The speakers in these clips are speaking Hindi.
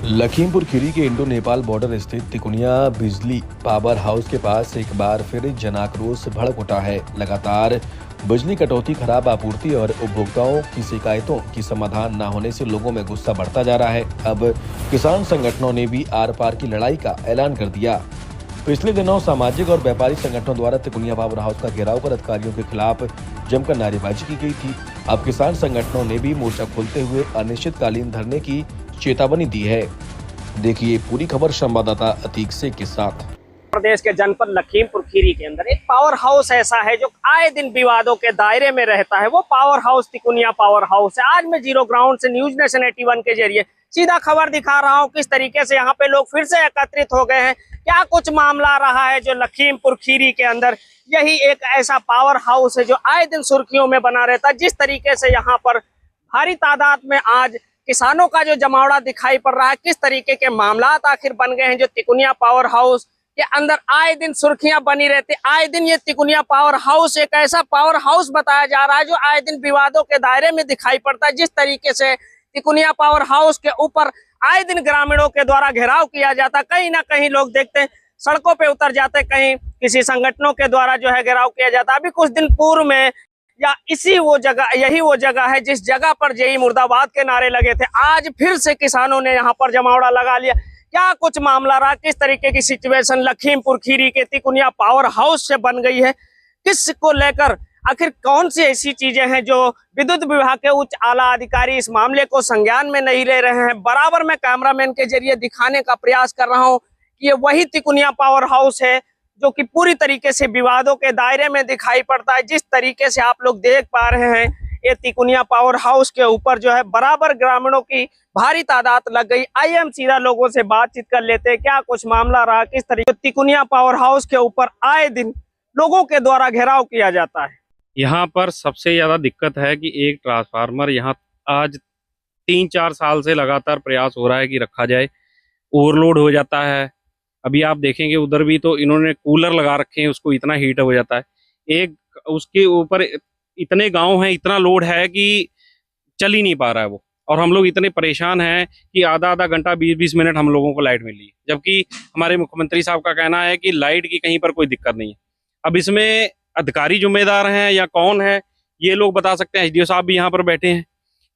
लखीमपुर खीरी के इंडो नेपाल बॉर्डर स्थित तिकुनिया बिजली पावर हाउस के पास एक बार फिर जनाक्रोश भड़क उठा है। लगातार बिजली कटौती, खराब आपूर्ति और उपभोक्ताओं की शिकायतों की समाधान न होने से लोगों में गुस्सा बढ़ता जा रहा है। अब किसान संगठनों ने भी आर पार की लड़ाई का ऐलान कर दिया। पिछले दिनों सामाजिक और व्यापारिक संगठनों द्वारा तिकुनिया पावर हाउस का घेराव कर अधिकारियों के खिलाफ जमकर नारेबाजी की गई थी। अब किसान संगठनों ने भी मोर्चा खोलते हुए अनिश्चितकालीन धरने की चेतावनी दी है। देखिए पूरी खबर संवाददाता अतीक से के साथ। प्रदेश के जनपद लखीमपुर खीरी के अंदर एक पावर हाउस ऐसा है जो आए दिन विवादों के दायरे में रहता है। वो power house Tikunia power house है। आज मैं जीरो ग्राउंड से न्यूज नेशन 81 के जरिए सीधा खबर दिखा रहा हूं किस तरीके से यहाँ पे लोग फिर से एकत्रित हो गए हैं। क्या कुछ मामला रहा है जो लखीमपुर खीरी के अंदर यही एक ऐसा पावर हाउस है जो आए दिन सुर्खियों में बना रहता है। जिस तरीके से यहाँ पर भारी तादाद में आज किसानों का जो जमावड़ा दिखाई पड़ रहा है, किस तरीके के मामला आखिर बन गए हैं जो तिकुनिया पावर हाउस के अंदर आए दिन सुर्खियां बनी रहती। आए दिन ये तिकुनिया पावर हाउस एक ऐसा पावर हाउस बताया जा रहा है जो आए दिन विवादों के दायरे में दिखाई पड़ता है। जिस तरीके से तिकुनिया पावर हाउस के ऊपर आए दिन ग्रामीणों के द्वारा घेराव किया जाता, कहीं ना कहीं लोग देखते हैं सड़कों पे उतर जाते, कहीं किसी संगठनों के द्वारा जो है घेराव किया जाता। अभी कुछ दिन पूर्व में या यही वो जगह है जिस जगह पर जय मुर्दाबाद के नारे लगे थे। आज फिर से किसानों ने यहाँ पर जमावड़ा लगा लिया। क्या कुछ मामला रहा, किस तरीके की सिचुएशन लखीमपुर खीरी के तिकुनिया पावर हाउस से बन गई है, किस को लेकर आखिर कौन सी ऐसी चीजें हैं जो विद्युत विभाग के उच्च आला अधिकारी इस मामले को संज्ञान में नहीं ले रहे हैं। बराबर मैं कैमरामैन के जरिए दिखाने का प्रयास कर रहा हूँ कि ये वही तिकुनिया पावर हाउस है जो कि पूरी तरीके से विवादों के दायरे में दिखाई पड़ता है। जिस तरीके से आप लोग देख पा रहे हैं ये तिकुनिया पावर हाउस के ऊपर जो है बराबर ग्रामीणों की भारी तादाद लग गई। आइए हम सीधा लोगों से बातचीत कर लेते हैं, क्या कुछ मामला रहा, किस तरीके तिकुनिया पावर हाउस के ऊपर आए दिन लोगों के द्वारा घेराव किया जाता है। यहाँ पर सबसे ज्यादा दिक्कत है कि एक ट्रांसफार्मर यहाँ आज 3-4 साल से लगातार प्रयास हो रहा है कि रखा जाए, ओवरलोड हो जाता है। अभी आप देखेंगे उधर भी तो इन्होंने कूलर लगा रखे हैं, उसको इतना हीट हो जाता है। एक उसके ऊपर इतने गांव हैं, इतना लोड है कि चल ही नहीं पा रहा है वो, और हम लोग इतने परेशान हैं कि आधा आधा घंटा 20-20 मिनट हम लोगों को लाइट मिली है, जबकि हमारे मुख्यमंत्री साहब का कहना है कि लाइट की कहीं पर कोई दिक्कत नहीं है। अब इसमें अधिकारी जिम्मेदार हैं या कौन है ये लोग बता सकते हैं। एसडीओ साहब भी यहाँ पर बैठे हैं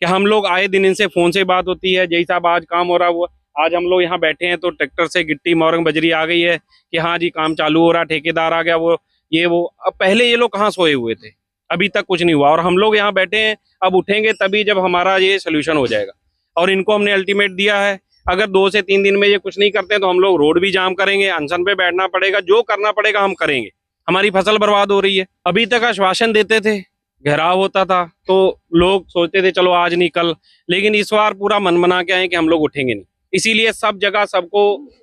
कि हम लोग आए दिन इनसे फोन से बात होती है, जय साहब आज काम हो रहा हुआ। आज हम लोग यहाँ बैठे हैं तो ट्रैक्टर से गिट्टी मोरंग बजरी आ गई है कि हाँ जी काम चालू हो रहा, ठेकेदार आ गया, वो ये वो। अब पहले ये लोग कहाँ सोए हुए थे, अभी तक कुछ नहीं हुआ, और हम लोग यहाँ बैठे हैं। अब उठेंगे तभी जब हमारा ये सोल्यूशन हो जाएगा, और इनको हमने अल्टीमेट दिया है अगर 2 से 3 दिन में ये कुछ नहीं करते हैं तो हम लोग रोड भी जाम करेंगे, अनशन पे बैठना पड़ेगा, जो करना पड़ेगा हम करेंगे। हमारी फसल बर्बाद हो रही है। अभी तक आश्वासन देते थे, घेराव होता था तो लोग सोचते थे चलो आज नहीं कल, लेकिन इस बार पूरा मन बना के आए कि हम लोग उठेंगे नहीं। इसीलिए सब जगह सबको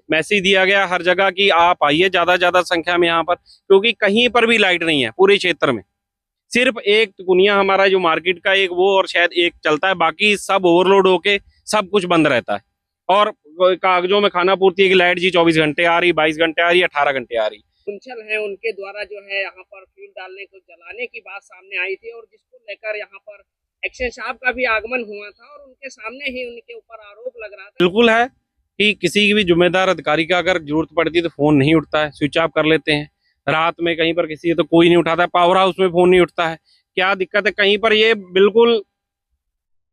मैसेज दिया गया हर जगह कि आप आइए ज्यादा ज्यादा संख्या में यहाँ पर, क्योंकि कहीं पर भी लाइट नहीं है पूरे क्षेत्र में। सिर्फ एक तिकुनिया हमारा जो मार्केट का एक वो और शायद एक चलता है, बाकी सब ओवरलोड होके सब कुछ बंद रहता है। और कागजों में खाना पूर्ति है कि लाइट जी 24 घंटे आ रही, 22 घंटे आ रही, 18 घंटे आ रही। कुंचल है उनके द्वारा जो है यहाँ पर फ्यूल डालने को जलाने की बात सामने आई थी, और जिसको लेकर यहाँ पर एक्शन साहब का भी आगमन हुआ था और उनके सामने ही उनके ऊपर आरोप लग रहा था। बिल्कुल है कि किसी की भी जिम्मेदार अधिकारी का अगर जरूरत पड़ती है तो फोन नहीं उठता है, स्विच ऑफ कर लेते हैं। रात में कहीं पर किसी तो कोई नहीं उठाता है, पावर हाउस में फोन नहीं उठता है। क्या दिक्कत है कहीं पर? ये बिल्कुल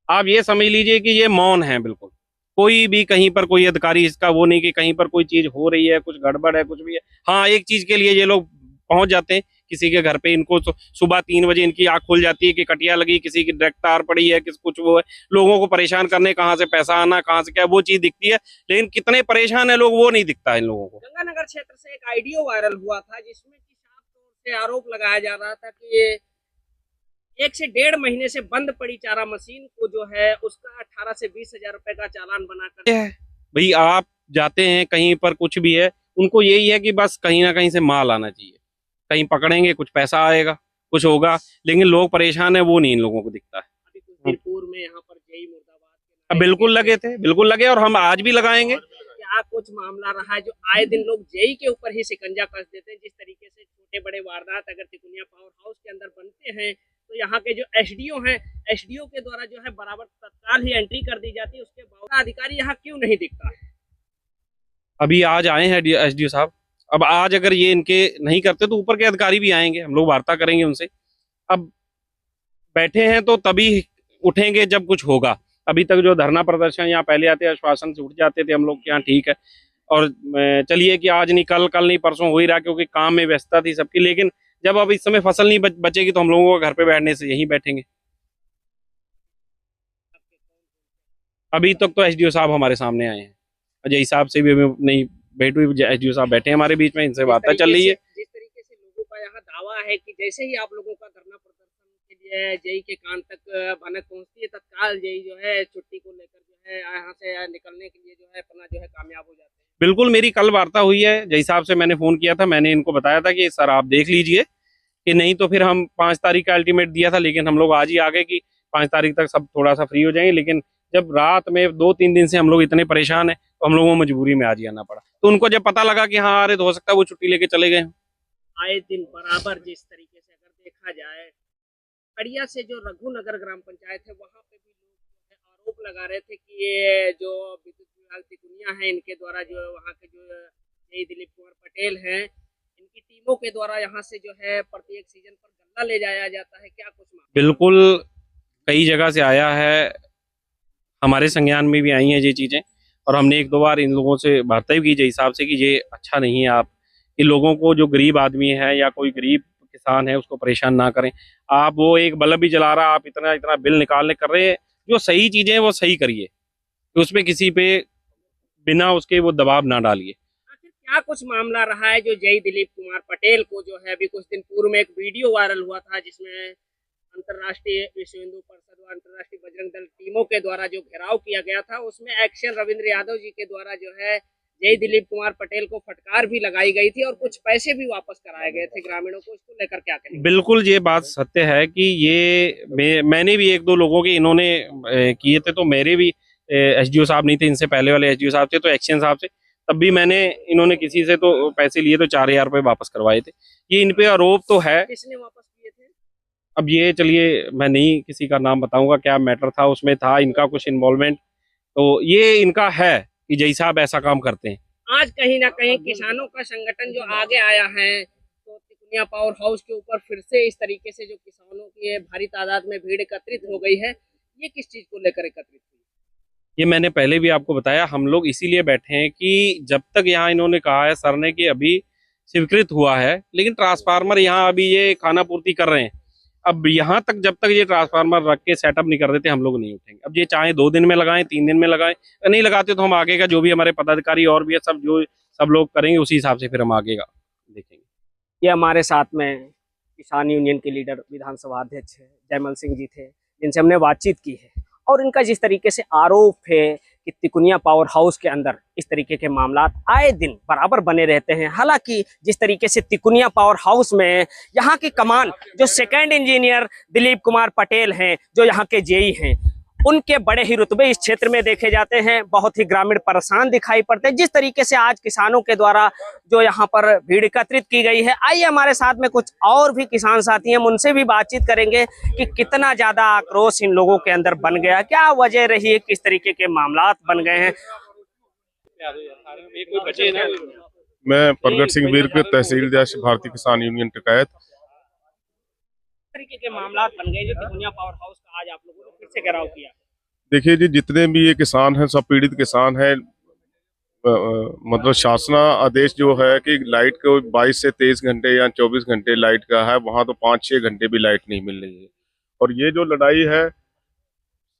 आप ये समझ लीजिए कि ये मौन है बिल्कुल। कोई भी कहीं पर कोई अधिकारी इसका वो नहीं कि कहीं पर कोई चीज हो रही है, कुछ गड़बड़ है, कुछ भी है। हाँ एक चीज के लिए ये लोग पहुंच जाते हैं किसी के घर पे, इनको सुबह 3 बजे इनकी आंख खुल जाती है कि कटिया लगी, किसी की डायरेक्ट तार पड़ी है, किस कुछ वो है। लोगों को परेशान करने, कहाँ से पैसा आना, कहाँ से क्या, वो चीज दिखती है, लेकिन कितने परेशान है लोग वो नहीं दिखता है इन लोगों को। गंगानगर क्षेत्र से एक ऑडियो वायरल हुआ था जिसमें कि साफ तौर से आरोप लगाया जा रहा था कि ये 1 से 1.5 महीने से बंद पड़ी चारा मशीन को जो है उसका 18 से 20 हजार रुपए का चालान बनाकर भाई आप जाते हैं कहीं पर कुछ भी है, उनको यही है कि बस कहीं ना कहीं से माल आना चाहिए, कहीं पकड़ेंगे कुछ पैसा आएगा, कुछ होगा, लेकिन लोग परेशान है वो नहीं इन लोगों को दिखता है। अभी कुछ दिन पूर्व में यहाँ पर जय मुर्दाबाद बिल्कुल लगे थे, बिल्कुल लगे, और हम आज भी लगाएंगे। क्या कुछ मामला रहा है जो आए दिन लोग जय के ऊपर ही शिकंजा कस देते हैं? जिस तरीके से छोटे बड़े वारदात अगर तिकुनिया पावर हाउस के अंदर बनते हैं तो यहाँ के जो एसडीओ हैं, एसडीओ के द्वारा जो है बराबर तत्काल ही एंट्री कर दी जाती है। उसके बावजूद अधिकारी यहाँ क्यों नहीं दिखता है? अभी आज आए हैं एसडीओ साहब। अब आज अगर ये इनके नहीं करते तो ऊपर के अधिकारी भी आएंगे, हम लोग वार्ता करेंगे उनसे। अब बैठे हैं तो तभी उठेंगे जब कुछ होगा। अभी तक जो धरना प्रदर्शन यहाँ पहले आते आश्वासन से उठ जाते थे हम लोग के यहाँ, ठीक है। और चलिए कि आज नहीं, कल नहीं, परसों हो ही रहा, क्योंकि काम में व्यस्तता थी सबकी। लेकिन जब अब इस समय फसल नहीं बचेगी तो हम लोगों को घर पे बैठने से यहीं बैठेंगे। अभी तक तो एसडीओ साहब हमारे सामने आए हैं, अजय साहब से भी हमें नहीं भेंट हुई। एसडीओ साहब बैठे हैं हमारे बीच में, इनसे वार्ता चल रही है। जिस तरीके से लोगों का यहाँ दावा है कि जैसे ही आप लोगों का धरना प्रदर्शन के लिए जेई के कान तक भनक पहुंचती है, तत्काल जेई जो है छुट्टी को लेकर जो है यहाँ से निकलने के लिए जो है अपना जो है कामयाब हो जाते हैं। बिल्कुल, मेरी कल वार्ता हुई है, जय साहब से मैंने फोन किया था। मैंने इनको बताया था कि सर आप देख लीजिए, कि नहीं तो फिर हम 5 तारीख का अल्टीमेट दिया था, लेकिन हम लोग आज ही आ गए कि 5 तारीख तक सब थोड़ा सा फ्री हो जाएंगे। लेकिन जब रात में 2-3 दिन से हम लोग इतने परेशान हैं तो हम लोगों को मजबूरी में आज ही आना पड़ा। तो उनको जब पता लगा कि हाँ अरे हो सकता है वो छुट्टी लेके चले गए। आए दिन बराबर जिस तरीके से अगर देखा जाए, खड़िया से जो रघुनगर ग्राम पंचायत है वहाँ पे भी लोग आरोप लगा रहे थे कि ये जो विद्युत विभाग तिकुनिया है इनके द्वारा जो वहाँ के जो जेई दिलीप कुमार पटेल हैं, इनकी टीमों के द्वारा यहाँ से जो है प्रत्येक सीजन पर गल्ला ले जाया जाता है। क्या कुछ मामला? बिल्कुल, कई जगह से आया है, हमारे संज्ञान में भी आई हैं ये चीज़ें। और हमने 1-2 बार इन लोगों से वार्ता भी की जय साहब से कि ये अच्छा नहीं है, आप इन लोगों को, जो गरीब आदमी है या कोई गरीब किसान है, उसको परेशान ना करें। आप वो एक बल्ब भी जला रहा, आप इतना बिल निकालने कर रहे हैं, जो सही चीज़ें हैं वो सही करिए, तो उसमें किसी पे बिना उसके वो दबाव ना डालिए। आखिर क्या कुछ मामला रहा है जो जेई दिलीप कुमार पटेल को जो है अभी कुछ दिन पूर्व में एक वीडियो वायरल हुआ था जिसमें अंतर्राष्ट्रीय विश्व हिंदू परिषद व अंतर्राष्ट्रीय बजरंग दल टीमों के द्वारा जो घेराव किया गया था, उसमें एक्शन रविंद्र यादव जी के द्वारा जो है जेई दिलीप कुमार पटेल को फटकार भी लगाई गई थी और कुछ पैसे भी वापस कराए गए थे ग्रामीणों को। इसको लेकर क्या कहेंगे? बिल्कुल, ये बात सत्य है कि ये मैंने भी 1-2 लोगों के इन्होंने किए थे, तो मेरे भी एसडीओ साहब नहीं थे, इनसे पहले वाले एसडीओ साहब थे, तो एक्शन साहब से तब भी मैंने इन्होंने किसी से तो पैसे लिए, तो 4000 रुपये वापस करवाए थे। ये इन पे आरोप तो है। किसने वापस किए थे? अब ये चलिए मैं नहीं किसी का नाम बताऊंगा, क्या मैटर था उसमें, था इनका कुछ इन्वॉल्वमेंट, तो ये इनका है कि जय साहब ऐसा काम करते हैं। आज कहीं ना कहीं किसानों का संगठन जो आगे आया है, तो तिकुनिया पावर हाउस के ऊपर फिर से इस तरीके से जो किसानों की भारी तादाद में भीड़ एकत्रित हो गई है, ये किस चीज को लेकर एकत्रित हुई? ये मैंने पहले भी आपको बताया, हम लोग इसीलिए बैठे हैं कि जब तक यहाँ इन्होंने कहा है सर ने कि अभी स्वीकृत हुआ है, लेकिन ट्रांसफार्मर यहाँ अभी ये खाना पूर्ति कर रहे हैं, अब यहाँ तक जब तक ये ट्रांसफार्मर रख के सेटअप नहीं कर देते हम लोग नहीं उठेंगे। अब ये चाहे 2 दिन में लगाएं, 3 दिन में लगाएं, नहीं लगाते तो हम आगे का जो भी हमारे पदाधिकारी और भी है सब लोग करेंगे, उसी हिसाब से फिर हम आगे का देखेंगे। ये हमारे साथ में किसान यूनियन के लीडर विधानसभा अध्यक्ष जयमल सिंह जी थे, जिनसे हमने बातचीत की है, और इनका जिस तरीके से आरोप है कि तिकुनिया पावर हाउस के अंदर इस तरीके के मामला आए दिन बराबर बने रहते हैं। हालांकि जिस तरीके से तिकुनिया पावर हाउस में यहाँ की कमान जो सेकंड इंजीनियर दिलीप कुमार पटेल हैं, जो यहाँ के जेई हैं, उनके बड़े ही रुतबे इस क्षेत्र में देखे जाते हैं। बहुत ही ग्रामीण परेशान दिखाई पड़ते हैं। जिस तरीके से आज किसानों के द्वारा जो यहाँ पर भीड़ एकत्रित की गई है, आइए हमारे साथ में कुछ और भी किसान साथी हैं, उनसे भी बातचीत करेंगे कि कितना ज्यादा आक्रोश इन लोगों के अंदर बन गया, क्या वजह रही है, किस तरीके के मामला बन गए हैं। मैं प्रगट सिंह वीरकृत तहसील भारतीय किसान यूनियन टिकायत। तरीके के मामला बन गए जो तिकुनिया पावर हाउस का आज आप लोगों ने फिर से घेराव किया? देखिए जी, जितने भी ये किसान हैं सब पीड़ित किसान हैं। मतलब शासना आदेश जो है कि लाइट को 22 से 23 घंटे या 24 घंटे लाइट का है, वहाँ तो 5-6 घंटे भी लाइट नहीं मिल रही है। और ये जो लड़ाई है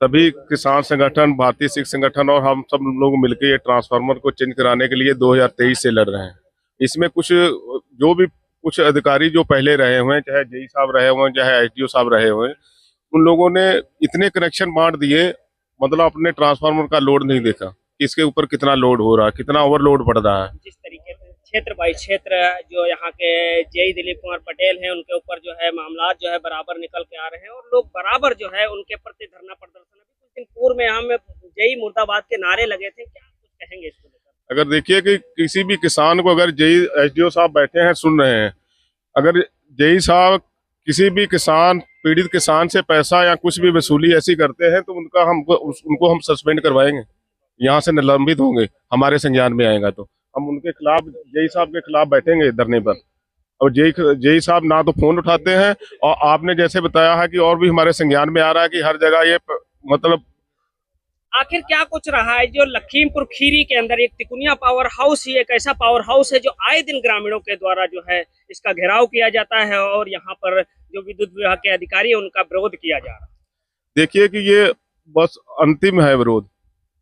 सभी किसान संगठन, भारतीय सिख संगठन और हम सब लोग मिलकर ये ट्रांसफार्मर को चेंज कराने के लिए 2023 से लड़ रहे हैं। इसमें कुछ अधिकारी जो पहले रहे हुए हैं, चाहे जेई साहब रहे हुए हैं, चाहे एसडीओ साहब रहे हुए हैं, उन लोगों ने इतने कनेक्शन बांट दिए, मतलब अपने ट्रांसफार्मर का लोड नहीं देखा कि इसके ऊपर कितना लोड हो रहा है, कितना ओवरलोड पड़ रहा है। जिस तरीके से क्षेत्र बाई क्षेत्र जो यहाँ के जेई दिलीप कुमार पटेल हैं, उनके ऊपर जो है मामला जो है बराबर निकल के आ रहे हैं, और लोग बराबर जो है उनके प्रति धरना प्रदर्शन, अभी कुछ दिन पूर्व में हम जेई मुर्दाबाद के नारे लगे थे, क्या कुछ कहेंगे इसको लेकर? अगर देखिए कि किसी भी किसान को, अगर जेई एसडीओ साहब बैठे हैं सुन रहे हैं, अगर जेई साहब किसी भी किसान, पीड़ित किसान से पैसा या कुछ भी वसूली ऐसी करते हैं तो उनको हम सस्पेंड करवाएंगे, यहाँ से निलंबित होंगे। हमारे संज्ञान में आएगा तो हम उनके खिलाफ, जेई साहब के खिलाफ बैठेंगे धरने पर। और जेई साहब ना तो फोन उठाते हैं, और आपने जैसे बताया है कि और भी हमारे संज्ञान में आ रहा है कि हर जगह ये मतलब आखिर क्या कुछ रहा है जो लखीमपुर खीरी के अंदर एक तिकुनिया पावर हाउस ही एक ऐसा पावर हाउस है जो आए दिन ग्रामीणों के द्वारा जो है इसका घेराव किया जाता है और यहाँ पर जो विद्युत विभाग के अधिकारी है उनका विरोध किया जा रहा है। देखिए कि ये बस अंतिम है विरोध।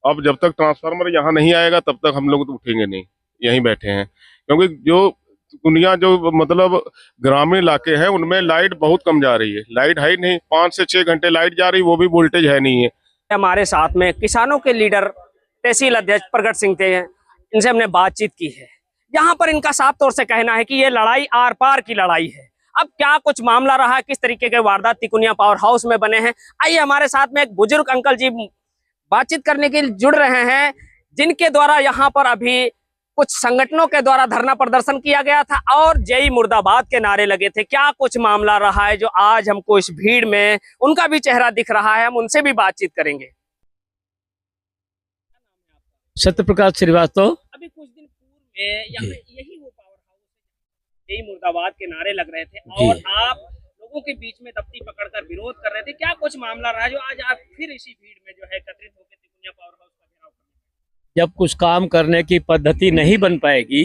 अब जब तक ट्रांसफार्मर यहाँ नहीं आएगा तब तक हम लोग तो उठेंगे नहीं, यहीं बैठे हैं। क्योंकि जो दुनिया जो मतलब ग्रामीण इलाके हैं उनमें लाइट बहुत कम जा रही है। लाइट है ही नहीं, 5 से 6 घंटे लाइट जा रही, वो भी वोल्टेज है नहीं है। हमारे साथ में किसानों के लीडर तहसील अध्यक्ष प्रगट सिंह थे, इनसे हमने बातचीत की है। यहाँ पर इनका साफ तौर से कहना है कि ये लड़ाई आर पार की लड़ाई है। अब क्या कुछ मामला रहा है, किस तरीके के वारदात तिकुनिया पावर हाउस में बने हैं, आइए हमारे साथ में एक बुजुर्ग अंकल जी बातचीत करने के लिए जुड़ रहे हैं, जिनके द्वारा यहाँ पर अभी कुछ संगठनों के द्वारा धरना प्रदर्शन किया गया था और जय मुर्दाबाद के नारे लगे थे। क्या कुछ मामला रहा है जो आज हमको इस भीड़ में उनका भी चेहरा दिख रहा है, हम उनसे भी बातचीत करेंगे। सत्य प्रकाश श्रीवास्तव। अभी कुछ दिन पूर्व में यहाँ यही वो पावर हाउस जय मुर्दाबाद के नारे लग रहे थे और आप लोगों के बीच में दफ्ती पकड़कर विरोध कर रहे थे। क्या कुछ मामला रहा जो आज आप फिर इसी भीड़ में जो है एकत्रित होकर तिकुनिया पावर हाउस का घेराव कर? जब कुछ काम करने की पद्धति नहीं बन पाएगी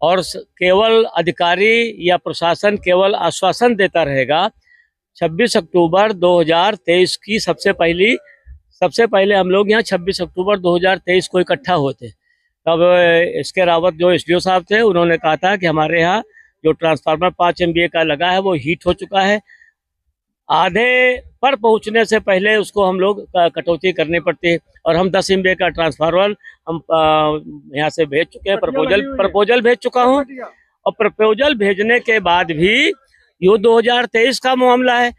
और केवल अधिकारी या प्रशासन केवल आश्वासन देता रहेगा, 26 अक्टूबर 2023 की सबसे पहले हम लोग यहाँ 26 अक्टूबर 2023 को इकट्ठा हुए थे। तब इसके रावत जो एसडीओ साहब थे उन्होंने कहा था कि हमारे यहाँ जो ट्रांसफार्मर 5 MVA का लगा है वो हीट हो चुका है, आधे पर पहुंचने से पहले उसको हम लोग कटौती करनी पड़ती है। और हम 10 MVA का ट्रांसफार्मर हम यहाँ से भेज चुके हैं, प्रपोजल भेज चुका हूँ। और प्रपोजल भेजने के बाद भी ये 2023 का मामला है।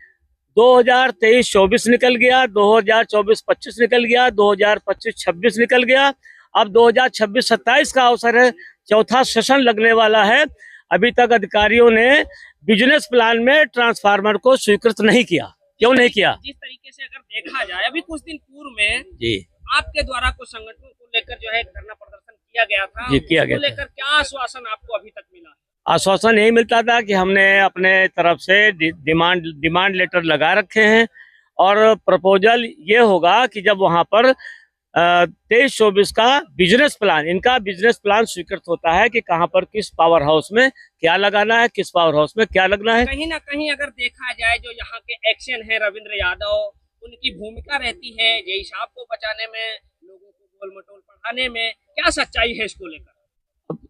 2023-24 निकल गया, 2024-25 निकल गया, 2025-26 निकल गया, अब 2026-27 का अवसर है, चौथा सेशन लगने वाला है। अभी तक अधिकारियों ने बिजनेस प्लान में ट्रांसफार्मर को स्वीकृत नहीं किया। क्यों नहीं किया? जिस तरीके से अगर देखा जाए अभी कुछ दिन पूर्व में जी आपके द्वारा कुछ संगठनों को लेकर जो है धरना प्रदर्शन किया गया था, जी किया गया। लेकर क्या आश्वासन आपको अभी तक मिला? आश्वासन यही मिलता था कि हमने अपने तरफ से डिमांड लेटर लगा रखे हैं और प्रपोजल ये होगा कि जब वहां पर 23-24 का बिजनेस प्लान, इनका बिजनेस प्लान स्वीकृत होता है कि कहां पर किस पावर हाउस में क्या लगाना है, किस पावर हाउस में क्या लगना है। कहीं ना कहीं अगर देखा जाए जो यहाँ के एक्शन है रविंद्र यादव, उनकी भूमिका रहती है जय साहब को बचाने में, लोगों को गोल मटोल पढ़ाने में, क्या सच्चाई है इसको लेकर?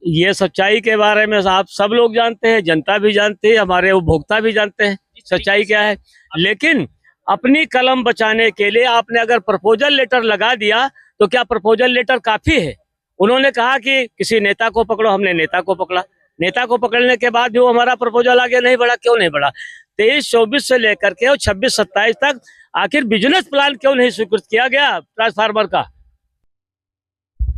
ये सच्चाई के बारे में आप सब लोग जानते हैं, जनता भी जानती है, हमारे उपभोक्ता भी जानते हैं सच्चाई क्या है। लेकिन अपनी कलम बचाने के लिए आपने अगर प्रपोजल लेटर लगा दिया तो क्या प्रपोजल लेटर काफी है? उन्होंने कहा कि किसी नेता को पकड़ो, हमने नेता को पकड़ा, नेता को पकड़ने के बाद भी वो हमारा प्रपोजल आगे नहीं बढ़ा। क्यों नहीं बढ़ा? 23-24 से लेकर के और 26-27 तक आखिर बिजनेस प्लान क्यों नहीं स्वीकृत किया गया ट्रांसफार्मर का?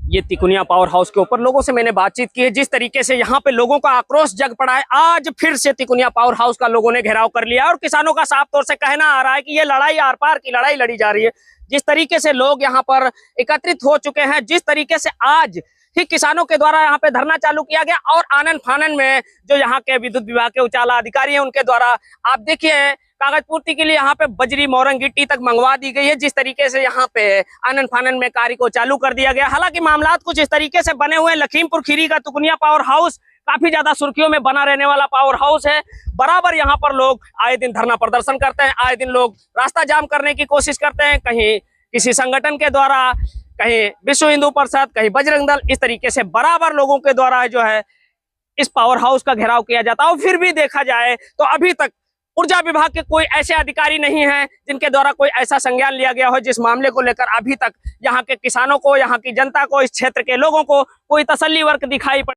ये तिकुनिया पावर हाउस के ऊपर लोगों से मैंने बातचीत की है, जिस तरीके से यहाँ पे लोगों का आक्रोश जग पड़ा है। आज फिर से तिकुनिया पावर हाउस का लोगों ने घेराव कर लिया और किसानों का साफ तौर से कहना आ रहा है कि ये लड़ाई आर पार की लड़ाई लड़ी जा रही है। जिस तरीके से लोग यहाँ पर एकत्रित हो चुके हैं, जिस तरीके से आज ही किसानों के द्वारा यहाँ पे धरना चालू किया गया और आनन फानन में जो यहाँ के विद्युत विभाग के उचाला अधिकारी हैं उनके द्वारा आप देखिए कागज पूर्ति के लिए यहाँ पे बजरी मोरंग गिट्टी तक मंगवा दी गई है। जिस तरीके से यहाँ पे आनन फानन में कार्य को चालू कर दिया गया। हालांकि मामला कुछ इस तरीके से बने हुए हैं। लखीमपुर खीरी का तिकुनिया पावर हाउस काफी ज्यादा सुर्खियों में बना रहने वाला पावर हाउस है। बराबर यहाँ पर लोग आए दिन धरना प्रदर्शन करते हैं, आए दिन लोग रास्ता जाम करने की कोशिश करते हैं, कहीं किसी संगठन के द्वारा, कहीं विश्व हिंदू परिषद, कहीं बजरंग दल, इस तरीके से बराबर लोगों के द्वारा जो है इस पावर हाउस का घेराव किया जाता है। और फिर भी देखा जाए तो अभी तक ऊर्जा विभाग के कोई ऐसे अधिकारी नहीं हैं जिनके द्वारा कोई ऐसा संज्ञान लिया गया हो जिस मामले को लेकर अभी तक यहाँ के किसानों को, यहाँ की जनता को, इस क्षेत्र के लोगों को कोई तसल्ली वर्क दिखाई पड़े।